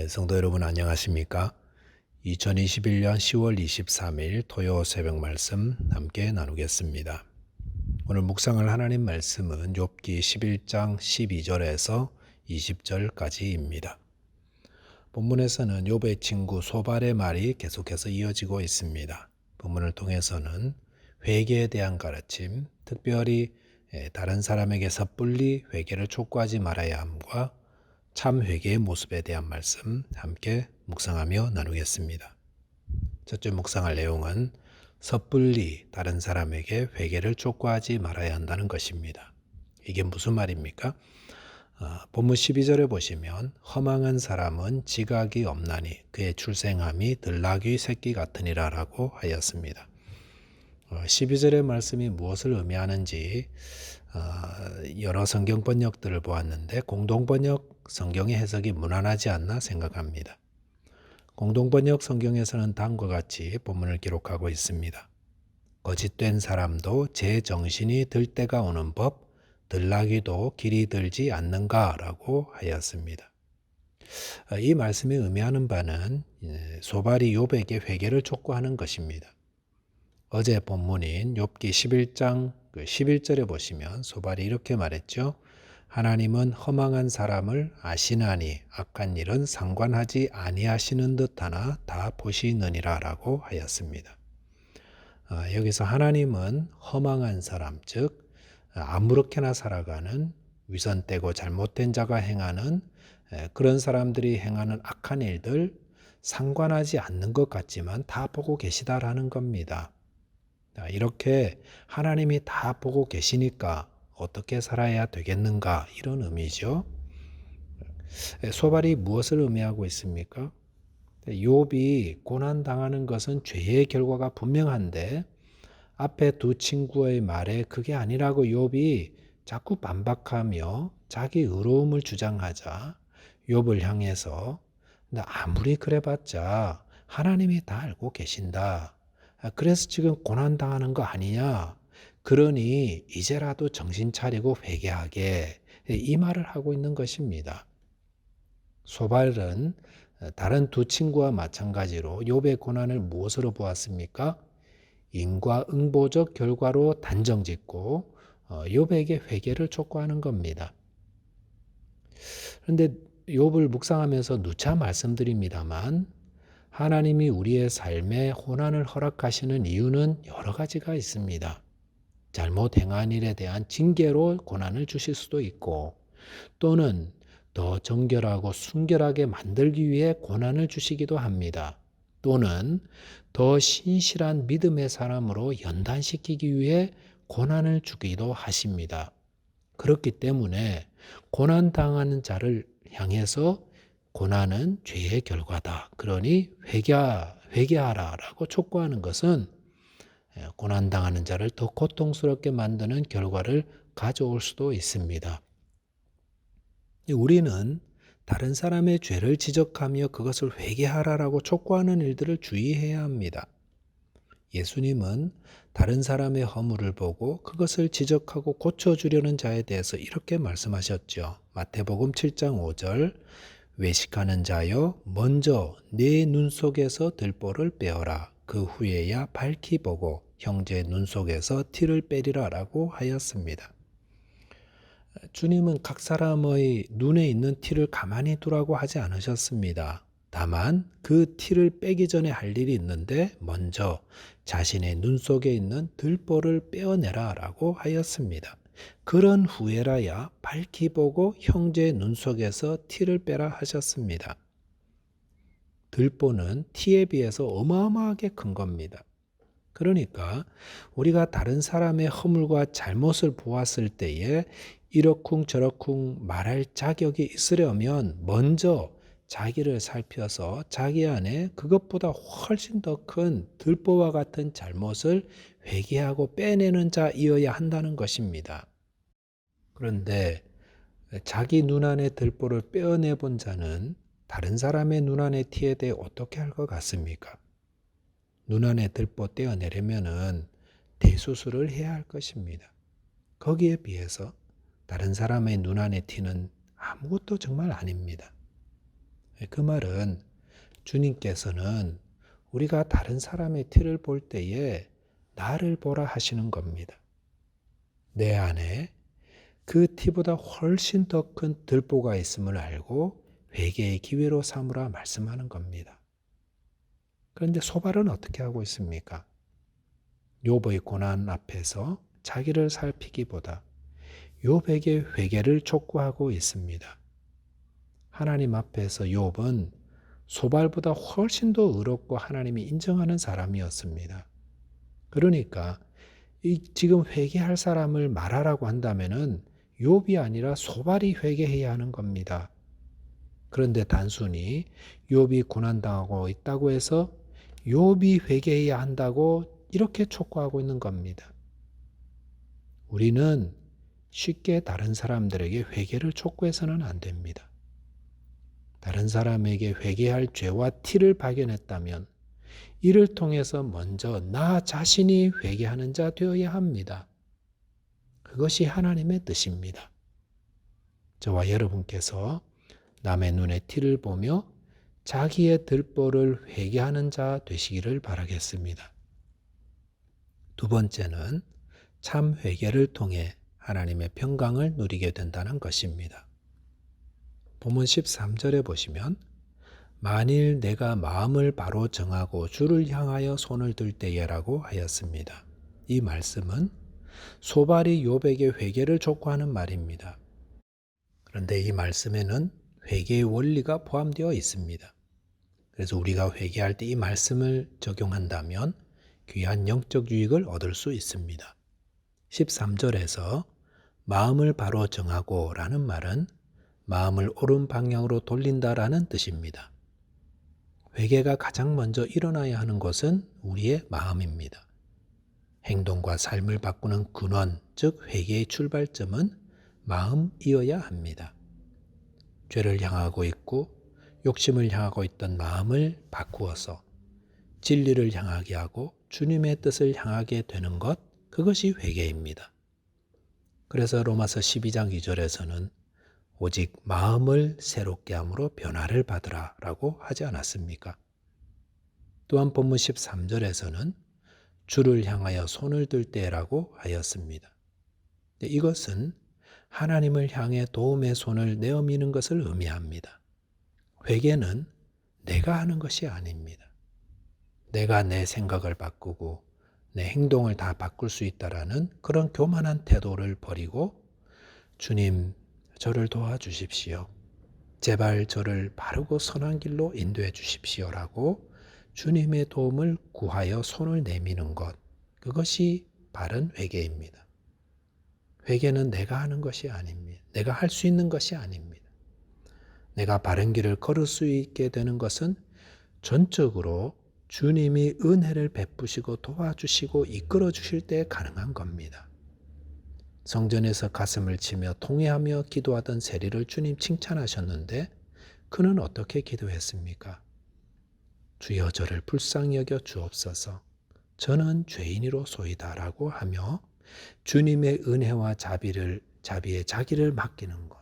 성도 여러분 안녕하십니까? 2021년 10월 23일 토요 새벽 말씀 함께 나누겠습니다. 오늘 묵상할 하나님 말씀은 욥기 11장 12절에서 20절까지입니다. 본문에서는 욥의 친구 소발의 말이 계속해서 이어지고 있습니다. 본문을 통해서는 회개에 대한 가르침, 특별히 다른 사람에게 섣불리 회개를 촉구하지 말아야 함과 참 회개의 모습에 대한 말씀 함께 묵상하며 나누겠습니다. 첫째 묵상할 내용은 섣불리 다른 사람에게 회개를 촉구하지 말아야 한다는 것입니다. 이게 무슨 말입니까? 본문 12절에 보시면 허망한 사람은 지각이 없나니 그의 출생함이 들나귀 새끼 같으니라 라고 하였습니다. 12절의 말씀이 무엇을 의미하는지 여러 성경 번역들을 보았는데 공동번역 성경의 해석이 무난하지 않나 생각합니다. 공동번역 성경에서는 다음과 같이 본문을 기록하고 있습니다. 거짓된 사람도 제 정신이 들 때가 오는 법, 들나귀도 길이 들지 않는가 라고 하였습니다. 이 말씀이 의미하는 바는 소발이 욥에게 회개를 촉구하는 것입니다. 어제 본문인 욥기 11장 11절에 보시면 소발이 이렇게 말했죠. 하나님은 허망한 사람을 아시나니 악한 일은 상관하지 아니하시는 듯하나 다 보시느니라 라고 하였습니다. 여기서 하나님은 허망한 사람, 즉 아무렇게나 살아가는 위선되고 잘못된 자가 행하는 그런 사람들이 행하는 악한 일들 상관하지 않는 것 같지만 다 보고 계시다라는 겁니다. 이렇게 하나님이 다 보고 계시니까 어떻게 살아야 되겠는가 이런 의미죠. 소발이 무엇을 의미하고 있습니까? 욥이 고난당하는 것은 죄의 결과가 분명한데 앞에 두 친구의 말에 그게 아니라고 욥이 자꾸 반박하며 자기 의로움을 주장하자 욥을 향해서 아무리 그래봤자 하나님이 다 알고 계신다. 그래서 지금 고난당하는 거 아니냐? 그러니 이제라도 정신 차리고 회개하게 이 말을 하고 있는 것입니다. 소발은 다른 두 친구와 마찬가지로 욥의 고난을 무엇으로 보았습니까? 인과응보적 결과로 단정짓고 욥에게 회개를 촉구하는 겁니다. 그런데 욥을 묵상하면서 누차 말씀드립니다만 하나님이 우리의 삶에 고난을 허락하시는 이유는 여러 가지가 있습니다. 잘못 행한 일에 대한 징계로 고난을 주실 수도 있고 또는 더 정결하고 순결하게 만들기 위해 고난을 주시기도 합니다. 또는 더 신실한 믿음의 사람으로 연단시키기 위해 고난을 주기도 하십니다. 그렇기 때문에 고난당하는 자를 향해서 고난은 죄의 결과다. 그러니 회개하라라고 촉구하는 것은 고난당하는 자를 더 고통스럽게 만드는 결과를 가져올 수도 있습니다. 우리는 다른 사람의 죄를 지적하며 그것을 회개하라라고 촉구하는 일들을 주의해야 합니다. 예수님은 다른 사람의 허물을 보고 그것을 지적하고 고쳐주려는 자에 대해서 이렇게 말씀하셨죠. 마태복음 7장 5절 외식하는 자여 먼저 내 눈 속에서 들보를 빼어라. 그 후에야 밝히 보고 형제 눈 속에서 티를 빼리라 라고 하였습니다. 주님은 각 사람의 눈에 있는 티를 가만히 두라고 하지 않으셨습니다. 다만 그 티를 빼기 전에 할 일이 있는데 먼저 자신의 눈 속에 있는 들보를 빼어내라 라고 하였습니다. 그런 후에라야 밝히 보고 형제의 눈 속에서 티를 빼라 하셨습니다. 들보는 티에 비해서 어마어마하게 큰 겁니다. 그러니까 우리가 다른 사람의 허물과 잘못을 보았을 때에 이러쿵저러쿵 말할 자격이 있으려면 먼저 자기를 살펴서 자기 안에 그것보다 훨씬 더 큰 들보와 같은 잘못을 회개하고 빼내는 자이어야 한다는 것입니다. 그런데 자기 눈 안의 들보를 빼어내 본 자는 다른 사람의 눈 안의 티에 대해 어떻게 할 것 같습니까? 눈 안에 들보 떼어내려면은 대수술을 해야 할 것입니다. 거기에 비해서 다른 사람의 눈 안의 티는 아무것도 정말 아닙니다. 그 말은 주님께서는 우리가 다른 사람의 티를 볼 때에 나를 보라 하시는 겁니다. 내 안에 그 티보다 훨씬 더 큰 들보가 있음을 알고 회개의 기회로 삼으라 말씀하는 겁니다. 그런데 소발은 어떻게 하고 있습니까? 욥의 고난 앞에서 자기를 살피기보다 욥에게 회개를 촉구하고 있습니다. 하나님 앞에서 욥은 소발보다 훨씬 더 의롭고 하나님이 인정하는 사람이었습니다. 그러니까 지금 회개할 사람을 말하라고 한다면은 욥이 아니라 소발이 회개해야 하는 겁니다. 그런데 단순히 욥이 고난당하고 있다고 해서 욥이 회개해야 한다고 이렇게 촉구하고 있는 겁니다. 우리는 쉽게 다른 사람들에게 회개를 촉구해서는 안 됩니다. 다른 사람에게 회개할 죄와 티를 발견했다면 이를 통해서 먼저 나 자신이 회개하는 자 되어야 합니다. 그것이 하나님의 뜻입니다. 저와 여러분께서 남의 눈에 티를 보며 자기의 들보를 회개하는 자 되시기를 바라겠습니다. 두 번째는 참 회개를 통해 하나님의 평강을 누리게 된다는 것입니다. 본문 13절에 보시면 만일 내가 마음을 바로 정하고 주를 향하여 손을 들 때에라고 하였습니다. 이 말씀은 소발이 욥에게 회개를 촉구하는 말입니다. 그런데 이 말씀에는 회개의 원리가 포함되어 있습니다. 그래서 우리가 회개할 때 이 말씀을 적용한다면 귀한 영적 유익을 얻을 수 있습니다. 13절에서 마음을 바로 정하고 라는 말은 마음을 옳은 방향으로 돌린다라는 뜻입니다. 회개가 가장 먼저 일어나야 하는 것은 우리의 마음입니다. 행동과 삶을 바꾸는 근원, 즉 회개의 출발점은 마음이어야 합니다. 죄를 향하고 있고 욕심을 향하고 있던 마음을 바꾸어서 진리를 향하게 하고 주님의 뜻을 향하게 되는 것, 그것이 회개입니다. 그래서 로마서 12장 2절에서는 오직 마음을 새롭게 함으로 변화를 받으라 라고 하지 않았습니까? 또한 본문 13절에서는 주를 향하여 손을 들 때라고 하였습니다. 이것은 하나님을 향해 도움의 손을 내어 미는 것을 의미합니다. 회개는 내가 하는 것이 아닙니다. 내가 내 생각을 바꾸고 내 행동을 다 바꿀 수 있다라는 그런 교만한 태도를 버리고 주님, 저를 도와주십시오. 제발 저를 바르고 선한 길로 인도해 주십시오라고 주님의 도움을 구하여 손을 내미는 것, 그것이 바른 회개입니다. 회개는 내가 하는 것이 아닙니다. 내가 할 수 있는 것이 아닙니다. 내가 바른 길을 걸을 수 있게 되는 것은 전적으로 주님이 은혜를 베푸시고 도와주시고 이끌어 주실 때 가능한 겁니다. 성전에서 가슴을 치며 통회하며 기도하던 세리를 주님 칭찬하셨는데 그는 어떻게 기도했습니까? 주여 저를 불쌍히 여겨 주옵소서. 저는 죄인이로소이다 라고 하며 주님의 은혜와 자비에 자기를 맡기는 것.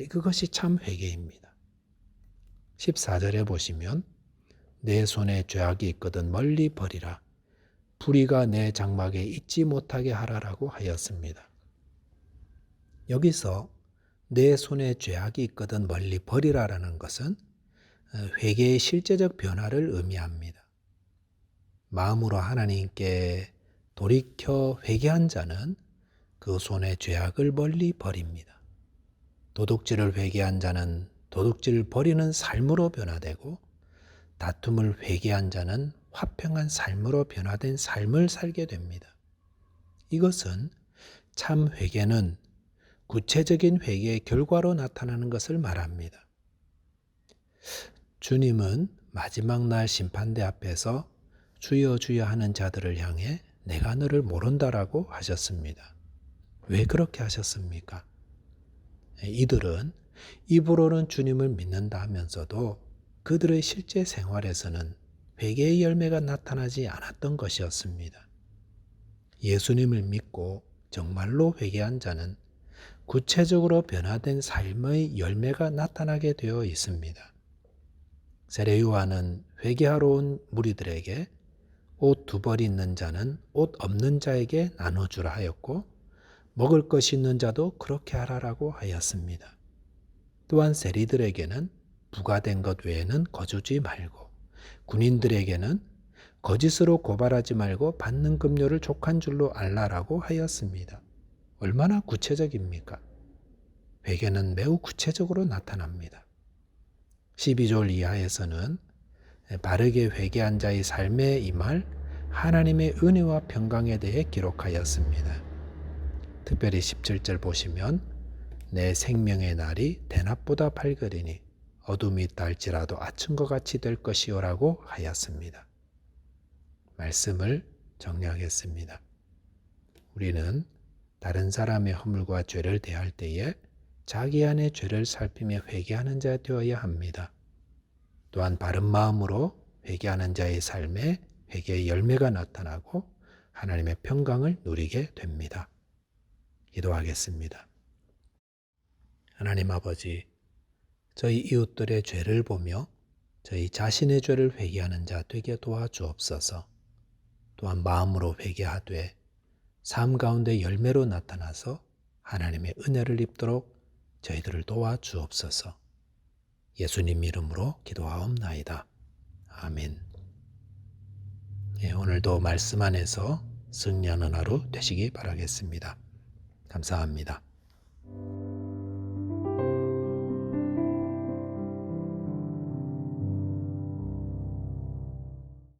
그것이 참 회개입니다. 14절에 보시면 내 손에 죄악이 있거든 멀리 버리라. 불의가 내 장막에 있지 못하게 하라라고 하였습니다. 여기서 내 손에 죄악이 있거든 멀리 버리라라는 것은 회개의 실제적 변화를 의미합니다. 마음으로 하나님께 돌이켜 회개한 자는 그 손의 죄악을 멀리 버립니다. 도둑질을 회개한 자는 도둑질을 버리는 삶으로 변화되고 다툼을 회개한 자는 화평한 삶으로 변화된 삶을 살게 됩니다. 이것은 참 회개는 구체적인 회개의 결과로 나타나는 것을 말합니다. 주님은 마지막 날 심판대 앞에서 주여 주여 하는 자들을 향해 내가 너를 모른다라고 하셨습니다. 왜 그렇게 하셨습니까? 이들은 입으로는 주님을 믿는다 하면서도 그들의 실제 생활에서는 회개의 열매가 나타나지 않았던 것이었습니다. 예수님을 믿고 정말로 회개한 자는 구체적으로 변화된 삶의 열매가 나타나게 되어 있습니다. 세례 요한은 회개하러 온 무리들에게 옷 2벌 있는 자는 옷 없는 자에게 나눠주라 하였고 먹을 것이 있는 자도 그렇게 하라라고 하였습니다. 또한 세리들에게는 부과된 것 외에는 거두지 말고 군인들에게는 거짓으로 고발하지 말고 받는 급료를 족한 줄로 알라라고 하였습니다. 얼마나 구체적입니까? 회개는 매우 구체적으로 나타납니다. 12절 이하에서는 바르게 회개한 자의 삶에 임할 하나님의 은혜와 평강에 대해 기록하였습니다. 특별히 17절 보시면 내 생명의 날이 대낮보다 밝으리니 어둠이 있다 할지라도 아침과 같이 될 것이요라고 하였습니다. 말씀을 정리하겠습니다. 우리는 다른 사람의 허물과 죄를 대할 때에 자기 안의 죄를 살피며 회개하는 자 되어야 합니다. 또한 바른 마음으로 회개하는 자의 삶에 회개의 열매가 나타나고 하나님의 평강을 누리게 됩니다. 기도하겠습니다. 하나님 아버지, 저희 이웃들의 죄를 보며 저희 자신의 죄를 회개하는 자 되게 도와주옵소서. 또한 마음으로 회개하되 삶 가운데 열매로 나타나서 하나님의 은혜를 입도록 저희들을 도와주옵소서. 예수님 이름으로 기도하옵나이다. 아멘. 오늘도 말씀 안에서 승리하는 하루 되시기 바라겠습니다. 감사합니다.